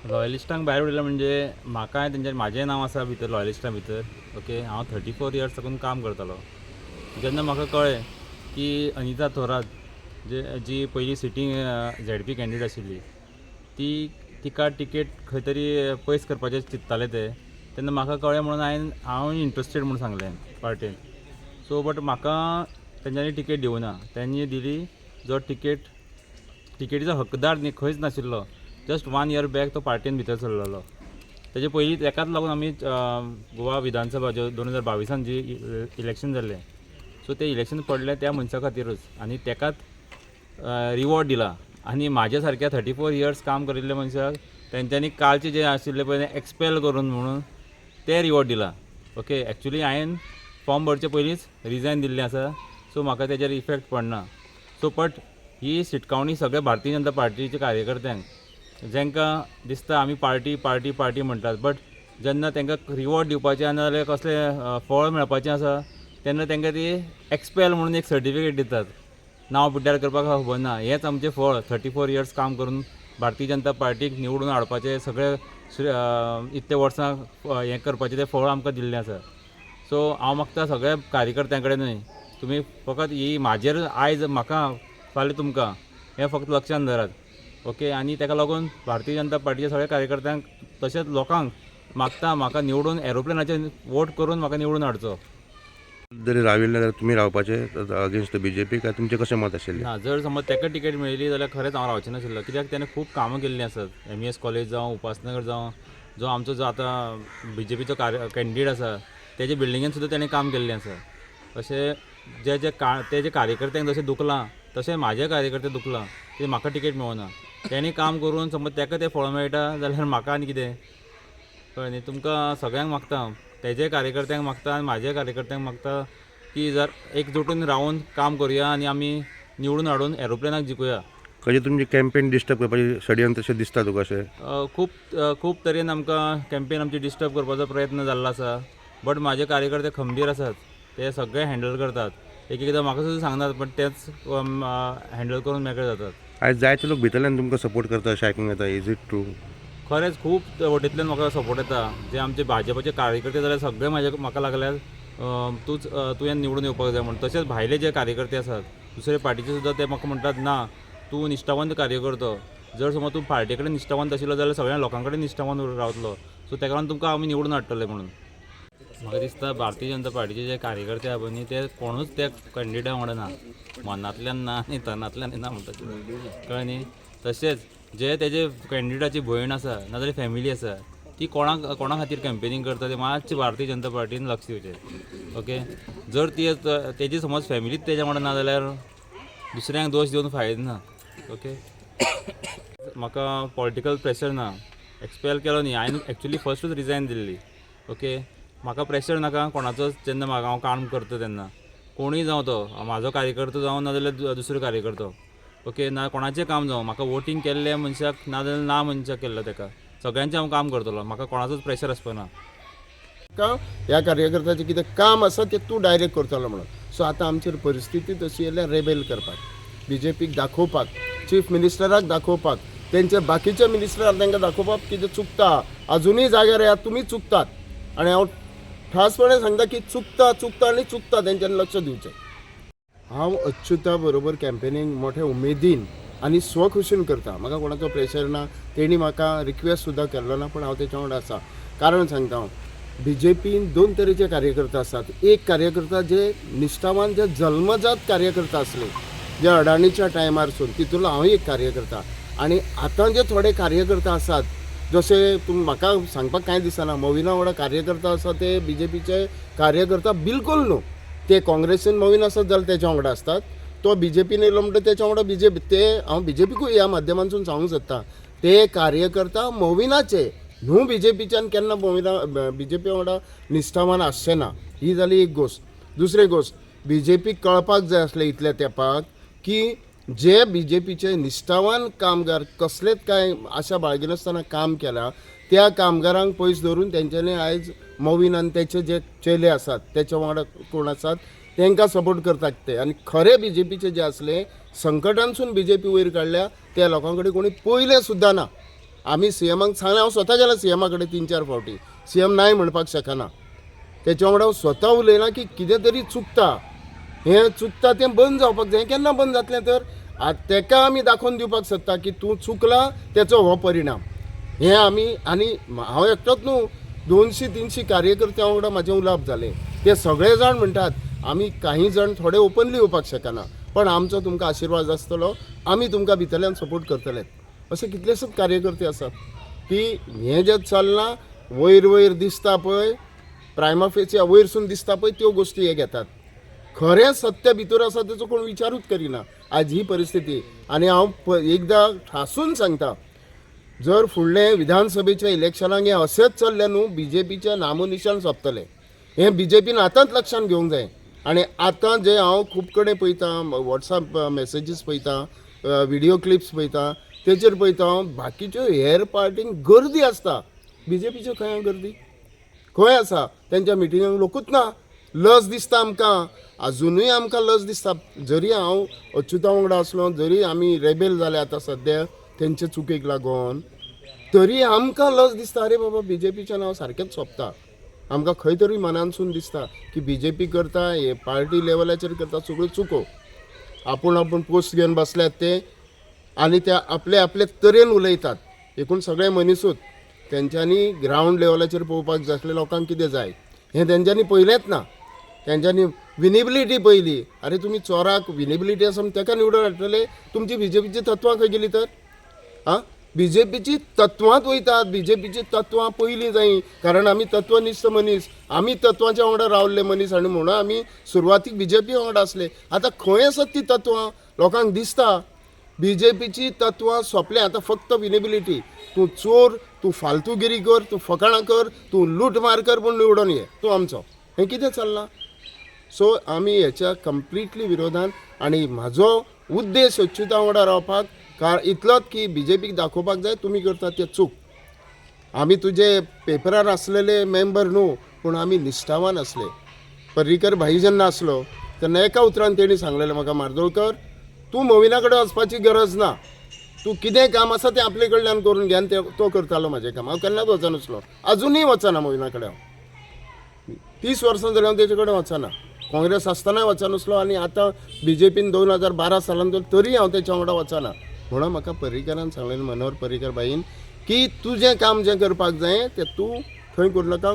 लॉयलिस्टांक भायर उडयलें म्हणजे म्हाका तेंचें म्हाजें नांव आसा भितर लॉयलिस्टां भितर. ओके, हांव 34 इयर्स साकून काम करतालो. जेन्ना म्हाका कळ्ळें की अनिता थोरात जी पयलीं सिटींग ZP कॅन्डिडेट आशिल्ली तिका टिकेट खंय तरी पयस करपाचें चिंत्ताले तेन्ना म्हाका कळ्ळें म्हणून हांव इंट्रस्टेड म्हणून सांगलें पार्टेन. सो बट म्हाका तेंच्यांनी टिकेट दिवना. त्यांनी दिली जो टिकेटीचो हकदार न्ही खंयच नाशिल्लो. जस्ट 1 year बॅक तो पार्टीन भितर सरलेलो. तेजे पयलीं तेकाच लागून आमी गोवा विधानसभा 2022 जी इलेक्शन जाल्लें, सो तें इलेक्शन पडलें त्या मनशा खातीरूच आनी तेकाच रिवॉर्ड दिला. आनी म्हाज्या सारक्या 34 इयर्स काम करिल्ल्या मनशाक तेंच्यांनी कालचे जे आशिल्ले पळय एक्सपेल करून म्हणून ते रिवॉर्ड दिला. ओके, एक्चुली हांवें फॉर्म भरचे पयलींच रिजायन दिल्लें आसा, सो म्हाका तेजेर इफेक्ट पडना. सो बट ही शिटकावणी सगळ्या भारतीय जनता पार्टीच्या कार्यकर्त्यांक, जांकां दिसता आमी पार्टी पार्टी पार्टी म्हणटात, बट जेन्ना तांकां रिवॉर्ड दिवपाचें नाजाल्यार कसलें फळ मेळपाचें आसा तेन्ना तांकां ती एक्सपेल म्हणून एक सर्टिफिकेट दितात. नांव पिड्ड्यार करपाक खबर ना. हेंच आमचें फळ 34 इयर्स काम करून भारतीय जनता पार्टीक निवडून हाडपाचें सगळे इतले वर्सां हें करपाचें तें फळ आमकां दिल्लें आसा. सो हांव मागता सगळ्या कार्यकर्त्यां कडेनूय तुमी फकत ही म्हाजेर आयज म्हाका फाल्यां तुमकां हें फक्त लक्षांत धरात. ओके, आनी ताका लागून भारतीय जनता पार्टीच्या सगळ्या कार्यकर्त्यांक तशेंच लोकांक मागता म्हाका निवडून एरोप्लेनाचेर वोट करून म्हाका निवडून हाडचो. जरी राविल्ले जाल्यार तुमी रावपाचे अगेन्स्ट BJP काय तुमचें कशें मत आशिल्लें? ना, जर समज ताका टिकेट मेळिल्ली जाल्यार खरेंच हांव रावचें नाशिल्लो. कित्याक ताणें खूब कामां केल्लीं आसात. MES कॉलेज जावं, उपासनगर जावं, जो आमचो जो आतां BJPचो कॅन्डिडेट आसा तेजे बिल्डिंगेन सुद्दां ताणें काम केल्लें आसा. तशें जे कार्यकर्त्यांक जशें दुखलां तशें म्हाजे कार्यकर्ते दुखलां की म्हाका टिकेट मेळना. तेणी काम करून समज ताका तें फळ मेळटा जाल्यार म्हाका आनी कितें कळ्ळें न्ही. तुमकां सगळ्यांक मागता, तेजे कार्यकर्त्यांक मागता आनी म्हाज्या कार्यकर्त्यांक मागता की जर एकजुटून रावन काम करुया आनी आमी निवडून हाडून एरोप्लेनाक जिखुया. खंयची तुमची कॅम्पेन डिस्टर्ब करपाची षडयंत्र अशें दिसता तुका अशें? खूब तरेन आमकां कॅम्पेन आमची डिस्टर्ब करपाचो प्रयत्न जाल्लो आसा. बट म्हाजे कार्यकर्ते खंबीर आसात, ते सगळे हँडल करतात. एकदां म्हाका सुद्दां सांगनात बट तेच हँडल करून मेकळे जातात. आयज जायते लोक भितरल्यान तुमकां सपोर्ट करता अशें आयकूंक येता. Is it true? खरेंच खूब वटेंतल्यान म्हाका सपोर्ट येता. जे आमचे भाजपाचे कार्यकर्ते जाल्यार सगळे म्हाका लागल्यात तुवें निवडून येवपाक जाय म्हणून. तशेंच भायले जे कार्यकर्ते आसात दुसरे पार्टीचे सुद्दां ते म्हाका म्हणटात ना तूं निश्ठावंत कार्यकर्तो. जर समज तूं पार्टी कडेन निश्ठावंत आशिल्लो जाल्यार सगळ्या लोकां कडेन निश्ठावंत रावतलो. सो ताका लागून तुमकां आमी निवडून हाडटले म्हणून. म्हाका दिसता भारतीय जनता पार्टीचे जे कार्यकर्ते आहा पळय न्ही ते कोणूच त्या कॅन्डिडेटा वांगडा ना. मनांतल्यान ना आनी तनांतल्यान ना म्हणटा कळ्ळें न्ही. तशेंच जे तेजे कॅन्डिडेटाची भयण आसा नाजाल्यार फॅमिली आसा ती कोणा खातीर कॅम्पेनींग करता ते मातशें भारतीय जनता पार्टीन लक्ष दिवचें. ओके, जर तेजी समज फॅमिलीच तेज्या वांगडा ना जाल्यार दुसऱ्यांक दोश दिवन फायदो ना. ओके, म्हाका पॉलिटिकल प्रेशर ना. एक्सपेल केलो न्ही, हांवें एक्चुली फस्टूच रिजायन दिल्ली. ओके, म्हाका प्रेशर नाका कोणाचोच. जेन्ना हांव काम करता तेन्ना कोणूय जावं तो म्हाजो कार्यकर्तो जावं नाजाल्यार दुसरो कार्यकर्तो. ओके, ना कोणाचें काम जावं, म्हाका वोटींग केल्ल्या मनशाक नाजाल्यार ना मनशाक केल्लो ताका सगळ्यांचें हांव काम करतलो. म्हाका कोणाचोच प्रेशर आसपाना. ह्या कार्यकर्त्याचें कितें काम आसा तें तूं डायरेक्ट करतलो म्हणून. सो आतां आमचेर परिस्थिती तशी येयल्या रेबेल करपाक, BJPक दाखोवपाक, चीफ मिनिस्टराक दाखोवपाक, तेंचे बाकीच्या मिनिस्टराक तांकां दाखोवपाक कितें चुकता. अजुनूय जाग्यार येयात, तुमी चुकतात. आनी हांव ठासपणे सांगता की चुकता आनी चुकता तेंच्यांनी लक्ष दिवचें. हांव अच्युता बरोबर कॅम्पेनींग मोठ्या उमेदीन आनी स्वखुशीन करता. म्हाका कोणाचो प्रेशर ना. तेणी म्हाका रिक्वेस्ट सुद्दां केल्लो ना, पूण हांव तेच्या वांगडा आसा. कारण सांगता हांव, BJPन 2 तरेचे कार्यकर्ता आसात. एक कार्यकर्ता जे निश्ठावान जे जल्मजात कार्यकर्ता आसले, जे अडाणीच्या टायमारसून तितूंतलो हांव एक कार्यकर्ता. आनी आतां जे थोडे कार्यकर्ता आसात जशे म्हाका सांगपाक कांय दिसना, मोविना वांगडा कार्यकर्ता आसा ते BJPचे कार्यकर्ता बिलकुल न्हू. ते काँग्रेसीन मोविन आसत जाल्यार तेच्या वांगडा असतात. तो BJPन येयलो म्हणटा तेच्या वांगडा BJP. ते हांव BJPकूय ह्या माध्यमांतसून सांगूंक सोदता, ते कार्यकर्ता मोविनाचे न्हू बी जे पीच्यान केन्ना बी जे पी वांगडा निश्ठावान आसचें ना, ही जाली एक गोश्ट. दुसरी गोश्ट, बी जे पीक कळपाक जाय आसलें इतल्या तेंपाक की जे बी जे पीचे निश्ठावान कामगार कसलेच काय आशा बाळगिनासतना काम केलां त्या कामगारांक पयस धरून तेंच्यांनी आयज मोवीन आनी तेचे जे चेले आसात तेच्या वांगडा कोण आसात तांकां सपोर्ट करतात ते. आनी खरे बी जे पीचे जे आसले संकटांसून बी जे पी वयर काडल्या त्या लोकां कडेन कोणी पयले सुद्दां ना. आमी सीएमाक सांगलें, हांव स्वता गेला सीएमा कडेन 3-4 फावटी, सीएम नाय म्हणपाक शकना. तेच्या वांगडा स्वता उलयलां की कितें तरी चुकता, हें चुकता तें बंद जावपाक जाय. केन्ना बंद जातलें तर तेका आमी दाखोवन दिवपाक सोदता की तूं चुकला तेचो हो परिणाम. हें आमी आनी हांव एकटोच न्हू 200-300 कार्यकर्त्यां वांगडा म्हाजें उलोवप जालें. ते सगळे जाण म्हणटात आमी काही जाण थोडे ओपनली येवपाक शकना पण आमचो तुमकां आशिर्वाद आसतलो, आमी तुमकां भितरल्यान सपोर्ट करतले. अशे कितलेशेच कार्यकर्ते आसात की हें जें चलना वयर वयर दिसता पळय, प्रायमा फेसिया वयरसून दिसता पळय त्यो गोश्टी हे घेतात. खरें सत्य भितर आसा तेचो कोण विचारूच करिना आज ही परिस्थिती. आनी हांव एकदां ठासून सांगता, जर फुडले विधानसभेच्या इलेक्शनाक हें अशेंच चल्लें न्हू बी जे पीचें नामोनिशान सोंपतलें. हें बी जे पीन आतांच लक्षांत घेवंक जाय. आनी आतां जे हांव खूब कडेन पळयता, वॉट्सॅप मेसेजीस पळयता, व्हिडियो क्लिप्स पळयता, तेचेर पळयता हांव बाकीच्यो हेर पार्टींक गर्दी आसता, बी जे पीच्यो खंय गर्दी खंय आसा? तेंच्या मिटिंगांक लोकूच ना. लज दिसता आमकां, अजुनूय आमकां लज दिसता. जरी हांव अच्युता वांगडा आसलो, जरी आमी रेबेल जाले आतां सद्या तेंचे चुकेक लागून, तरी आमकां लज दिसता अरे बाबा बी जे पीचें नांव सारकेंच सोंपता. आमकां खंय तरी मनानसून दिसता की बी जे पी करता, हे पार्टी लेवलाचेर करता सगळ्यो चुको. आपूण पोस्ट घेवन बसल्यात ते आनी ते आपले तरेन उलयतात. एकूण सगळे मनीसूच तेंच्यांनी ग्रावंड लेवलाचेर पळोवपाक जाय आसलें लोकांक कितें जाय हें तेंच्यांनी पयलेंच ना. तेंच्यांनी विनेबिलिटी पयली. अरे तुमी चोराक विनेबिलिटी आसा म्हूण तेका निवडून हाडटले, तुमची बी जे पीची तत्वां खंय गेली तर? आं, बी जे पीची तत्वांत वयतात. बी जे पीची तत्वां पयलीं जायी, कारण आमी तत्वनिश्ठ मनीस, आमी तत्वांच्या वांगडा रावल्ले मनीस आनी म्हणून आमी सुरवातीक बी जे पी वांगडा आसले. आतां खंय आसात ती तत्वां लोकांक दिसता. बी जे पीची तत्वां सोंपले. आतां फक्त विनेबिलिटी. तूं चोर, तूं फालतूगिरी कर, तूं फकाणां कर, तूं लूट मार कर पूण निवडून ये, तूं आमचो. हें कितें चल्लां? सो आमी हेच्या कंप्लिटली विरोधान. आनी म्हाजो उद्देश अच्युता वांगडा रावपाक इतलोच की बी जे पीक दाखोवपाक जाय तुमी करतात तें चूक. आमी तुजे पेपरार आसलेले मेंबर न्हू पूण आमी निश्ठावान आसले. पर्रीकर भाई जेन्ना आसलो तेन्ना एका उतरान तेणी सांगलेलें म्हाका, मार्दोळकर तूं मोविना कडेन वचपाची गरज ना, तूं कितें काम आसा तें आपले कडल्यान करून घे. आनी तो करतालो म्हजें काम. हांव केन्नाच वचनासलो, अजुनूय वचना मोविना कडेन. हांव 30 वर्सां जालीं हांव तेजे कडेन वचना. काँग्रेस आसतनाय वचनासलो आनी आतां बी जे पीन 2012 सालान तरी हांव तेच्या वांगडा वचना. म्हणून म्हाका पर्रीकरान सांगलेलें, मनोहर पर्रीकर बाईन, की तुजें काम जें करपाक जाय तें तूं थंय करूं नाका.